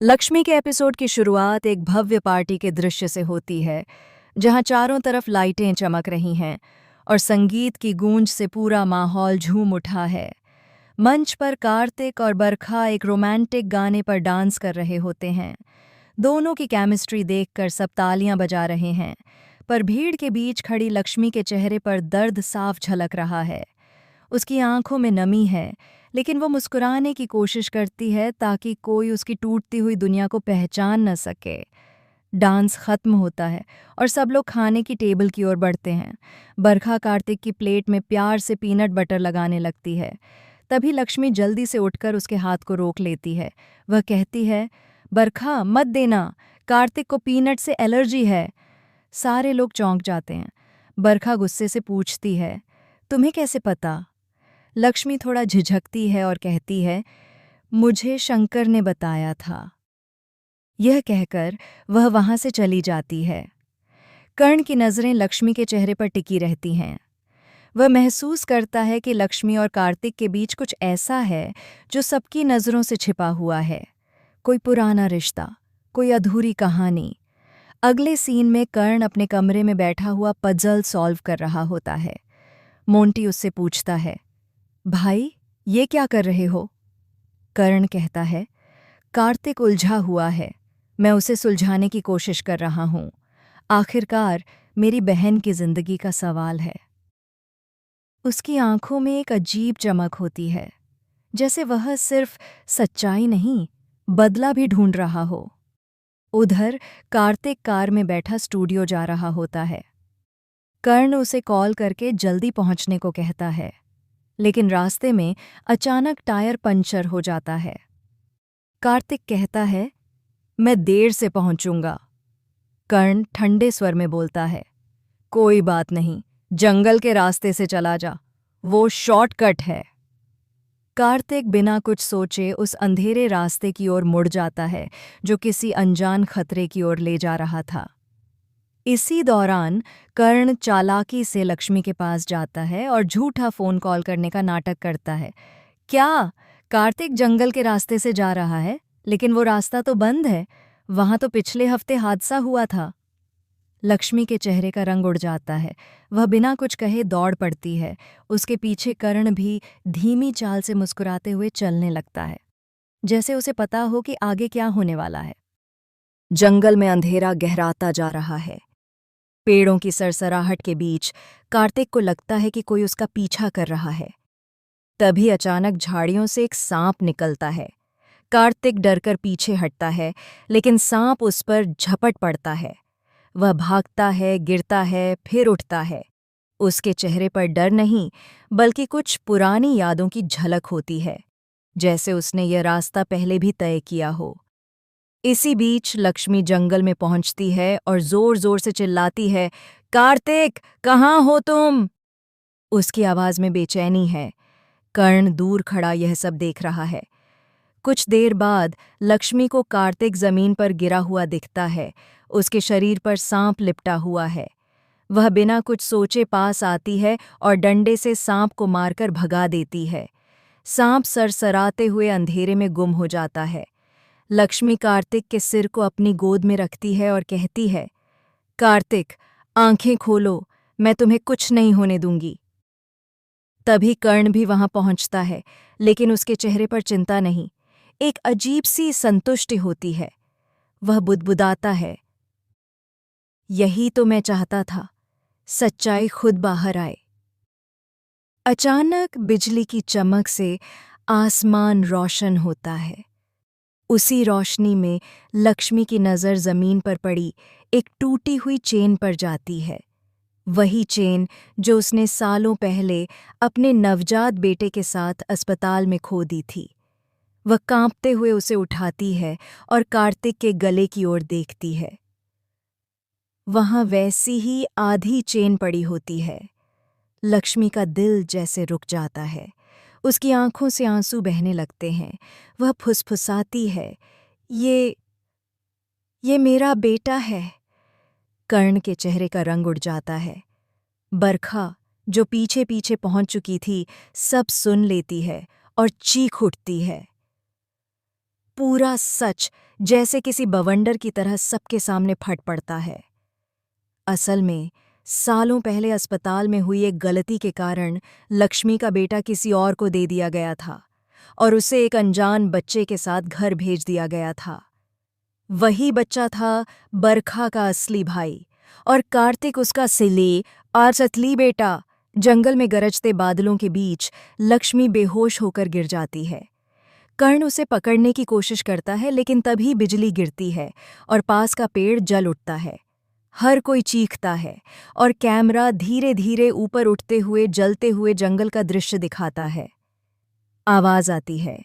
लक्ष्मी के एपिसोड की शुरुआत एक भव्य पार्टी के दृश्य से होती है, जहां चारों तरफ लाइटें चमक रही हैं और संगीत की गूंज से पूरा माहौल झूम उठा है। मंच पर कार्तिक और बरखा एक रोमांटिक गाने पर डांस कर रहे होते हैं। दोनों की केमिस्ट्री देखकर सब तालियां बजा रहे हैं, पर भीड़ के बीच खड़ी लक्ष्मी के चेहरे पर दर्द साफ झलक रहा है। उसकी आंखों में नमी है, लेकिन वो मुस्कुराने की कोशिश करती है ताकि कोई उसकी टूटती हुई दुनिया को पहचान न सके। डांस खत्म होता है और सब लोग खाने की टेबल की ओर बढ़ते हैं। बरखा कार्तिक की प्लेट में प्यार से पीनट बटर लगाने लगती है। तभी लक्ष्मी जल्दी से उठकर उसके हाथ को रोक लेती है। वह कहती है, बरखा मत देना, कार्तिक को पीनट से एलर्जी है। सारे लोग चौंक जाते हैं। बरखा गुस्से से पूछती है, तुम्हें कैसे पता? लक्ष्मी थोड़ा झिझकती है और कहती है, मुझे शंकर ने बताया था। यह कहकर वह वहां से चली जाती है। कर्ण की नज़रें लक्ष्मी के चेहरे पर टिकी रहती हैं। वह महसूस करता है कि लक्ष्मी और कार्तिक के बीच कुछ ऐसा है जो सबकी नज़रों से छिपा हुआ है। कोई पुराना रिश्ता, कोई अधूरी कहानी। अगले सीन में कर्ण अपने कमरे में बैठा हुआ पजल सॉल्व कर रहा होता है। मोंटी उससे पूछता है, भाई ये क्या कर रहे हो? कर्ण कहता है, कार्तिक उलझा हुआ है, मैं उसे सुलझाने की कोशिश कर रहा हूं। आखिरकार मेरी बहन की जिंदगी का सवाल है। उसकी आंखों में एक अजीब चमक होती है, जैसे वह सिर्फ सच्चाई नहीं, बदला भी ढूंढ रहा हो। उधर कार्तिक कार में बैठा स्टूडियो जा रहा होता है। कर्ण उसे कॉल करके जल्दी पहुंचने को कहता है, लेकिन रास्ते में अचानक टायर पंचर हो जाता है। कार्तिक कहता है, मैं देर से पहुंचूंगा। कर्ण ठंडे स्वर में बोलता है, कोई बात नहीं, जंगल के रास्ते से चला जा, वो शॉर्टकट है। कार्तिक बिना कुछ सोचे उस अंधेरे रास्ते की ओर मुड़ जाता है जो किसी अनजान खतरे की ओर ले जा रहा था। इसी दौरान कर्ण चालाकी से लक्ष्मी के पास जाता है और झूठा फोन कॉल करने का नाटक करता है। क्या? कार्तिक जंगल के रास्ते से जा रहा है, लेकिन वो रास्ता तो बंद है, वहां तो पिछले हफ्ते हादसा हुआ था। लक्ष्मी के चेहरे का रंग उड़ जाता है। वह बिना कुछ कहे दौड़ पड़ती है। उसके पीछे कर्ण भी धीमी चाल से मुस्कुराते हुए चलने लगता है, जैसे उसे पता हो कि आगे क्या होने वाला है। जंगल में अंधेरा गहराता जा रहा है। पेड़ों की सरसराहट के बीच कार्तिक को लगता है कि कोई उसका पीछा कर रहा है। तभी अचानक झाड़ियों से एक सांप निकलता है। कार्तिक डरकर पीछे हटता है, लेकिन सांप उस पर झपट पड़ता है। वह भागता है, गिरता है, फिर उठता है। उसके चेहरे पर डर नहीं, बल्कि कुछ पुरानी यादों की झलक होती है, जैसे उसने यह रास्ता पहले भी तय किया हो। इसी बीच लक्ष्मी जंगल में पहुंचती है और जोर जोर से चिल्लाती है, कार्तिक, कहाँ हो तुम? उसकी आवाज में बेचैनी है। कर्ण दूर खड़ा यह सब देख रहा है। कुछ देर बाद लक्ष्मी को कार्तिक जमीन पर गिरा हुआ दिखता है। उसके शरीर पर सांप लिपटा हुआ है। वह बिना कुछ सोचे पास आती है और डंडे से सांप को मारकर भगा देती है। सांप सरसराते हुए अंधेरे में गुम हो जाता है। लक्ष्मी कार्तिक के सिर को अपनी गोद में रखती है और कहती है, कार्तिक, आंखें खोलो, मैं तुम्हें कुछ नहीं होने दूंगी। तभी कर्ण भी वहां पहुंचता है, लेकिन उसके चेहरे पर चिंता नहीं, एक अजीब सी संतुष्टि होती है। वह बुदबुदाता है, यही तो मैं चाहता था, सच्चाई खुद बाहर आए। अचानक बिजली की चमक से आसमान रोशन होता है। उसी रोशनी में लक्ष्मी की नज़र जमीन पर पड़ी एक टूटी हुई चेन पर जाती है। वही चेन जो उसने सालों पहले अपने नवजात बेटे के साथ अस्पताल में खो दी थी। वह कांपते हुए उसे उठाती है और कार्तिक के गले की ओर देखती है। वहां वैसी ही आधी चेन पड़ी होती है। लक्ष्मी का दिल जैसे रुक जाता है। उसकी आंखों से आंसू बहने लगते हैं। वह फुसफुसाती है, ये मेरा बेटा है। कर्ण के चेहरे का रंग उड़ जाता है। बरखा, जो पीछे पीछे पहुंच चुकी थी, सब सुन लेती है और चीख उठती है, पूरा सच जैसे किसी बवंडर की तरह सबके सामने फट पड़ता है। असल में सालों पहले अस्पताल में हुई एक गलती के कारण लक्ष्मी का बेटा किसी और को दे दिया गया था और उसे एक अनजान बच्चे के साथ घर भेज दिया गया था। वही बच्चा था बरखा का असली भाई और कार्तिक उसका सिले और सतली बेटा। जंगल में गरजते बादलों के बीच लक्ष्मी बेहोश होकर गिर जाती है। कर्ण उसे पकड़ने की कोशिश करता है, लेकिन तभी बिजली गिरती है और पास का पेड़ जल उठता है। हर कोई चीखता है और कैमरा धीरे धीरे ऊपर उठते हुए जलते हुए जंगल का दृश्य दिखाता है। आवाज आती है,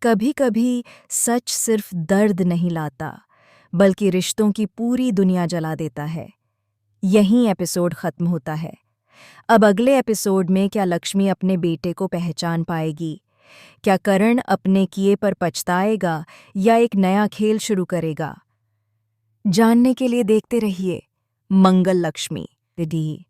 कभी कभी सच सिर्फ दर्द नहीं लाता, बल्कि रिश्तों की पूरी दुनिया जला देता है। यहीं एपिसोड खत्म होता है। अब अगले एपिसोड में क्या लक्ष्मी अपने बेटे को पहचान पाएगी? क्या करण अपने किए पर पछताएगा या एक नया खेल शुरू करेगा? जानने के लिए देखते रहिए मंगल लक्ष्मी डी।